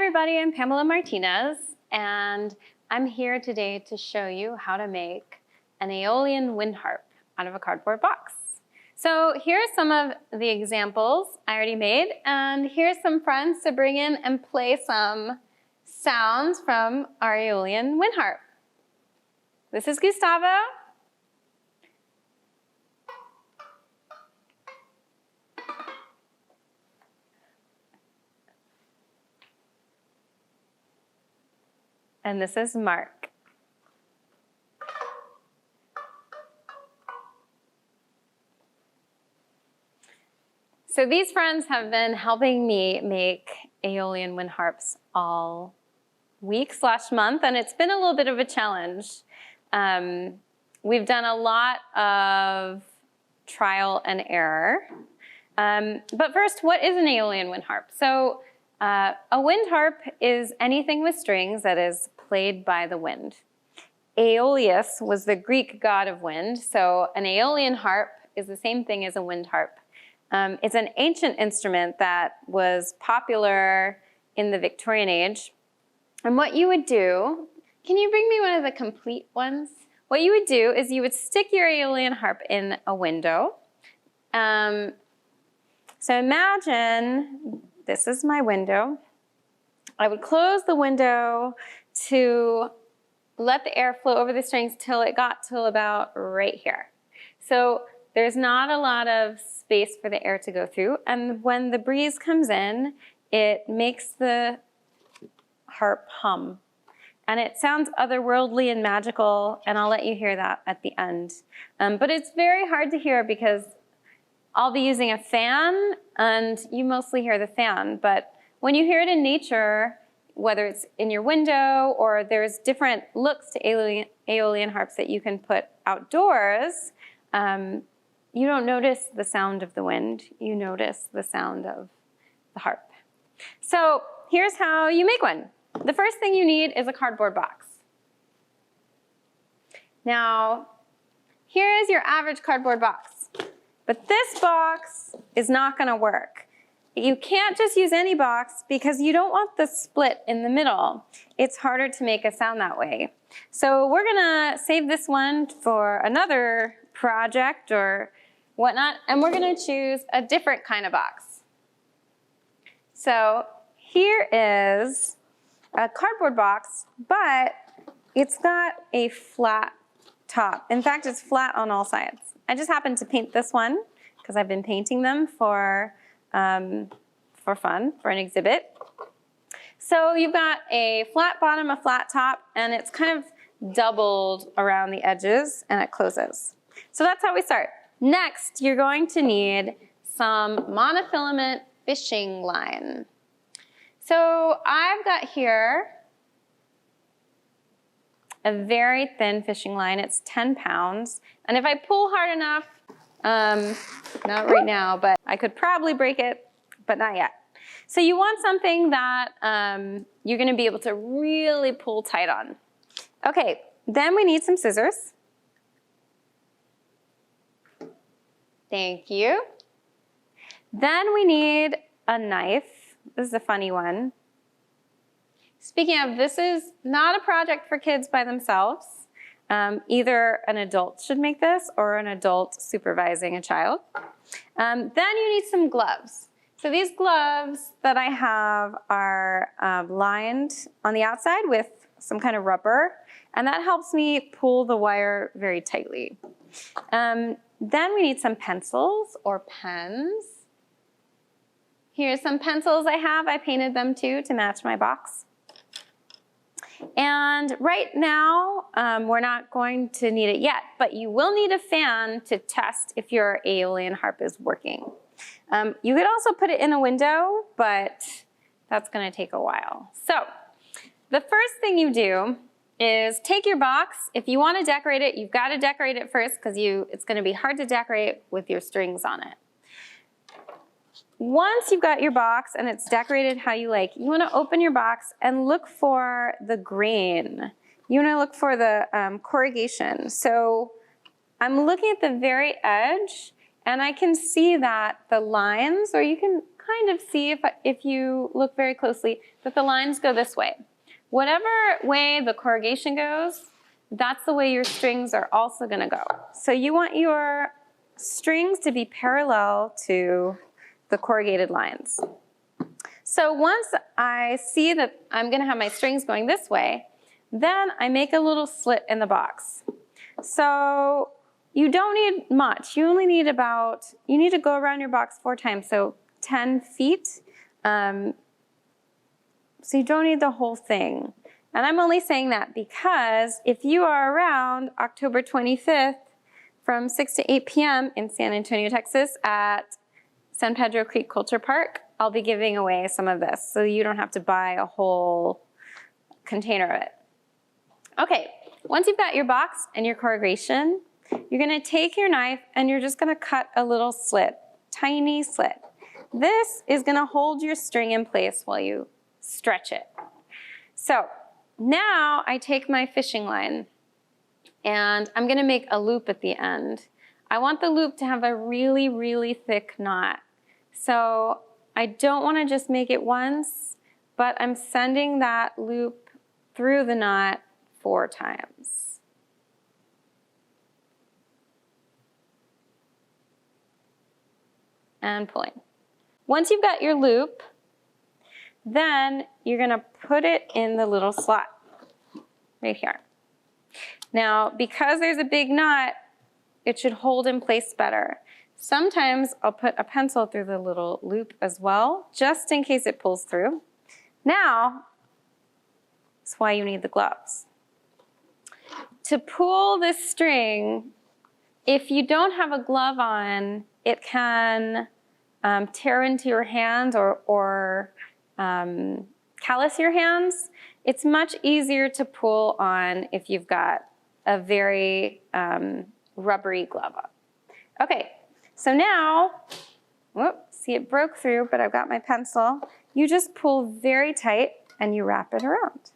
everybody, I'm Pamela Martinez, and I'm here today to show you how to make an Aeolian wind harp out of a cardboard box. So here's some of the examples I already made, and here's some friends to bring in and play some sounds from our Aeolian wind harp. This is Gustavo. And this is Mark. So these friends have been helping me make Aeolian wind harps all week/month, and it's been a little bit of a challenge. We've done a lot of trial and error. But first, what is an Aeolian wind harp? So a wind harp is anything with strings that is played by the wind. Aeolus was the Greek god of wind, so an Aeolian harp is the same thing as a wind harp. It's an ancient instrument that was popular in the Victorian age. And what you would do, can you bring me one of the complete ones? What you would do is you would stick your Aeolian harp in a window. So imagine this is my window. I would close the window to let the air flow over the strings till it got till about right here. So there's not a lot of space for the air to go through, and when the breeze comes in, it makes the harp hum. And it sounds otherworldly and magical, and I'll let you hear that at the end. But it's very hard to hear because I'll be using a fan, and you mostly hear the fan. But when you hear it in nature, whether it's in your window or there's different looks to Aeolian harps that you can put outdoors, you don't notice the sound of the wind. You notice the sound of the harp. So here's how you make one. The first thing you need is a cardboard box. Now, here is your average cardboard box. But this box is not going to work. You can't just use any box because you don't want the split in the middle. It's harder to make a sound that way. So we're going to save this one for another project or whatnot, and we're going to choose a different kind of box. So here is a cardboard box, but it's got a flat top. In fact, it's flat on all sides. I just happened to paint this one because I've been painting them for fun, for an exhibit. So you've got a flat bottom, a flat top, and it's kind of doubled around the edges, and it closes. So that's how we start. Next, you're going to need some monofilament fishing line. So I've got here a very thin fishing line. It's 10 pounds. And if I pull hard enough, not right now, but I could probably break it, but not yet. So you want something that you're going to be able to really pull tight on. Okay, then we need some scissors. Thank you. Then we need a knife. This is a funny one. Speaking of, this is not a project for kids by themselves. Either an adult should make this or an adult supervising a child. Then you need some gloves. So these gloves that I have are lined on the outside with some kind of rubber, and that helps me pull the wire very tightly. Then we need some pencils or pens. Here's some pencils I have. I painted them too to match my box. And right now, we're not going to need it yet, but you will need a fan to test if your Aeolian harp is working. You could also put it in a window, but that's going to take a while. So the first thing you do is take your box. If you want to decorate it, you've got to decorate it first because it's going to be hard to decorate with your strings on it. Once you've got your box and it's decorated how you like, you want to open your box and look for the grain. You want to look for the corrugation. So I'm looking at the very edge, and I can see that the lines, or you can kind of see if you look very closely that the lines go this way. Whatever way the corrugation goes, that's the way your strings are also going to go. So you want your strings to be parallel to the corrugated lines. So once I see that I'm going to have my strings going this way, then I make a little slit in the box. So you don't need much. You only need you need to go around your box 4 times, so 10 feet. So you don't need the whole thing. And I'm only saying that because if you are around October 25th from 6 to 8 p.m. in San Antonio, Texas at San Pedro Creek Culture Park, I'll be giving away some of this, so you don't have to buy a whole container of it. Okay, once you've got your box and your corrugation, you're gonna take your knife and you're just gonna cut a little slit, tiny slit. This is gonna hold your string in place while you stretch it. So now I take my fishing line and I'm gonna make a loop at the end. I want the loop to have a really, really thick knot. So I don't wanna just make it once, but I'm sending that loop through the knot 4 times. And pulling. Once you've got your loop, then you're gonna put it in the little slot right here. Now, because there's a big knot, it should hold in place better. Sometimes I'll put a pencil through the little loop as well, just in case it pulls through. Now, that's why you need the gloves. To pull this string, if you don't have a glove on, it can tear into your hand or callus your hands. It's much easier to pull on if you've got a very rubbery glove on. Okay, so now, whoop, see it broke through, but I've got my pencil. You just pull very tight and you wrap it around.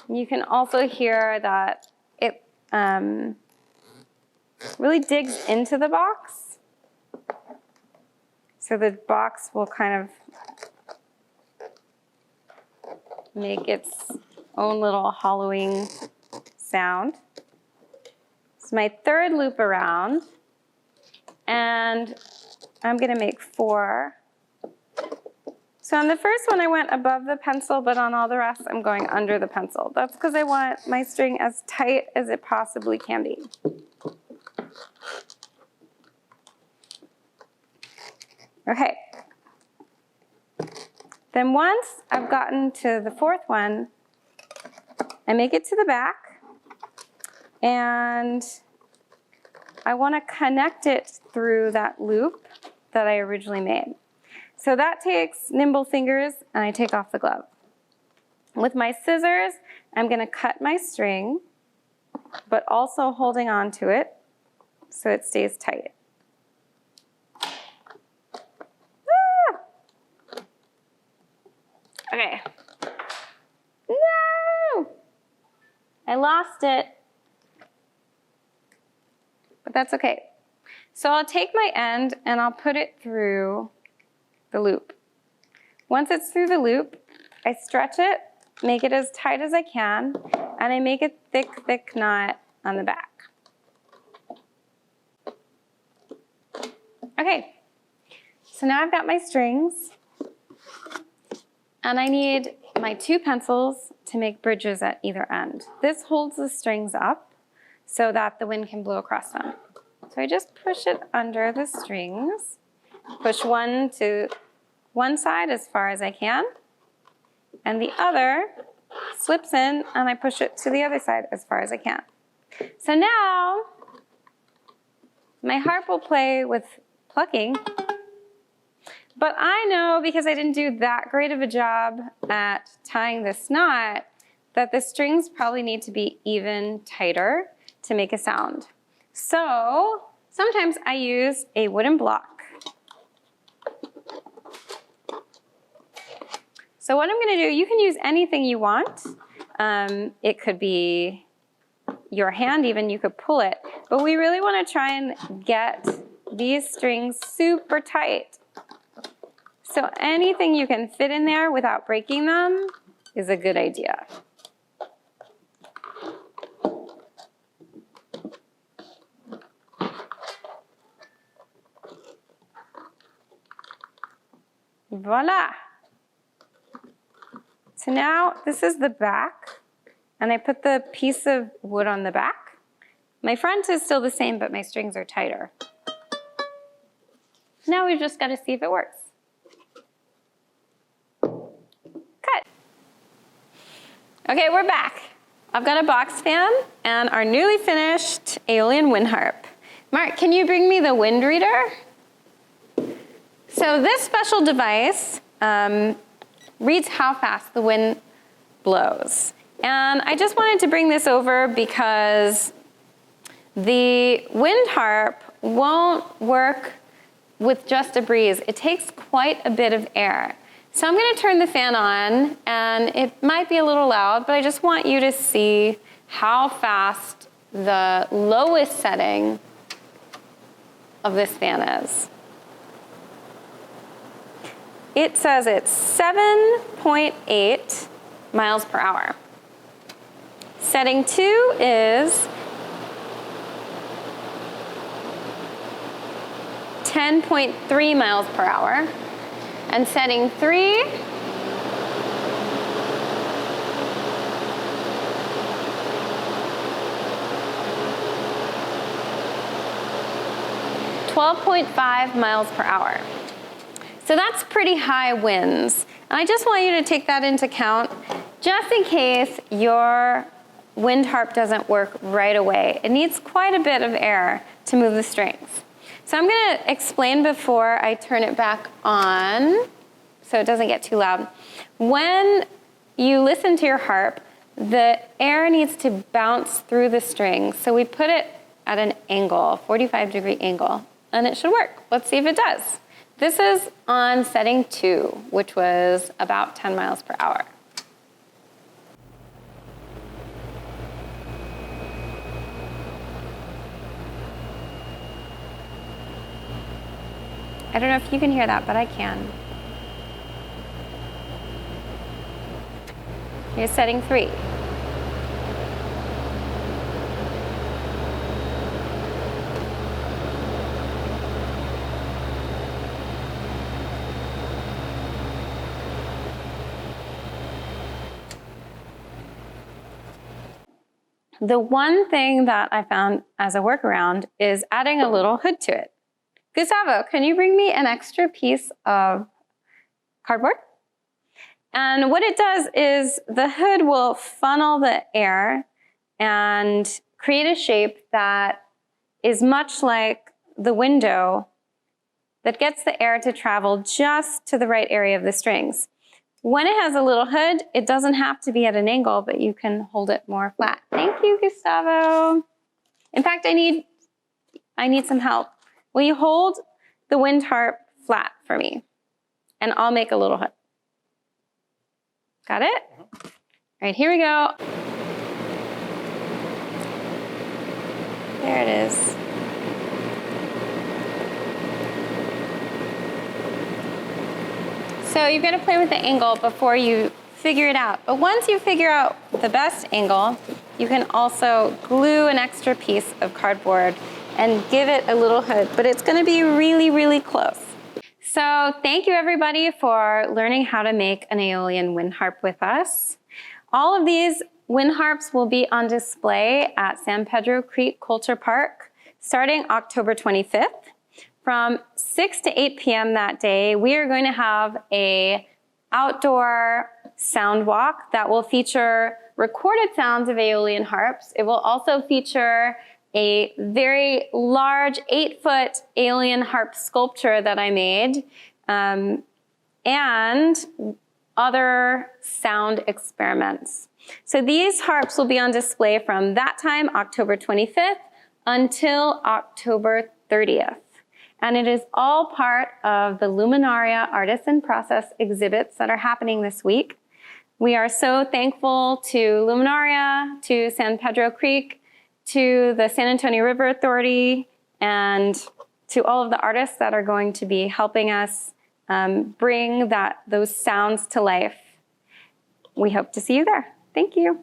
You can also hear that it really digs into the box. So the box will kind of make its own little hollowing sound. It's my 3rd loop around, and I'm gonna make 4. So on the first one, I went above the pencil, but on all the rest, I'm going under the pencil. That's because I want my string as tight as it possibly can be. Okay. Then once I've gotten to the 4th one, I make it to the back, and I want to connect it through that loop that I originally made. So that takes nimble fingers, and I take off the glove. With my scissors, I'm going to cut my string, but also holding on to it so it stays tight. Ah! Okay. No! I lost it. But that's okay. So I'll take my end and I'll put it through the loop. Once it's through the loop, I stretch it, make it as tight as I can, and I make a thick, thick knot on the back. Okay, so now I've got my strings, and I need my 2 pencils to make bridges at either end. This holds the strings up so that the wind can blow across them. So I just push it under the strings, push one to one side as far as I can, and the other slips in and I push it to the other side as far as I can. So now my harp will play with plucking, but I know, because I didn't do that great of a job at tying this knot, that the strings probably need to be even tighter to make a sound. So sometimes I use a wooden block. So what I'm going to do, you can use anything you want. It could be your hand even, you could pull it. But we really want to try and get these strings super tight. So anything you can fit in there without breaking them is a good idea. Voila. So now this is the back, and I put the piece of wood on the back. My front is still the same, but my strings are tighter. Now we've just got to see if it works. Cut. Okay, we're back. I've got a box fan and our newly finished Aeolian wind harp. Mark, can you bring me the wind reader? So this special device reads how fast the wind blows. And I just wanted to bring this over because the wind harp won't work with just a breeze. It takes quite a bit of air. So I'm going to turn the fan on, and it might be a little loud, but I just want you to see how fast the lowest setting of this fan is. It says it's 7.8 miles per hour. Setting 2 is 10.3 miles per hour. And setting 3 12.5 miles per hour. So that's pretty high winds. And I just want you to take that into account just in case your wind harp doesn't work right away. It needs quite a bit of air to move the strings. So I'm going to explain before I turn it back on so it doesn't get too loud. When you listen to your harp, the air needs to bounce through the strings. So we put it at an angle, 45-degree angle, and it should work. Let's see if it does. This is on setting 2, which was about 10 miles per hour. I don't know if you can hear that, but I can. Here's setting 3. The one thing that I found as a workaround is adding a little hood to it. Gustavo, can you bring me an extra piece of cardboard? And what it does is the hood will funnel the air and create a shape that is much like the window that gets the air to travel just to the right area of the strings. When it has a little hood, it doesn't have to be at an angle, but you can hold it more flat. Thank you, Gustavo. In fact, I need some help. Will you hold the wind harp flat for me? And I'll make a little hood. Got it? All right, here we go. There it is. So you've got to play with the angle before you figure it out. But once you figure out the best angle, you can also glue an extra piece of cardboard and give it a little hood, but it's going to be really, really close. So thank you everybody for learning how to make an Aeolian wind harp with us. All of these wind harps will be on display at San Pedro Creek Culture Park starting October 25th. From 6 to 8 p.m. that day, we are going to have an outdoor sound walk that will feature recorded sounds of Aeolian harps. It will also feature a very large 8-foot Aeolian harp sculpture that I made, and other sound experiments. So these harps will be on display from that time, October 25th, until October 30th. And it is all part of the Luminaria Artist in Process exhibits that are happening this week. We are so thankful to Luminaria, to San Pedro Creek, to the San Antonio River Authority, and to all of the artists that are going to be helping us bring those sounds to life. We hope to see you there. Thank you.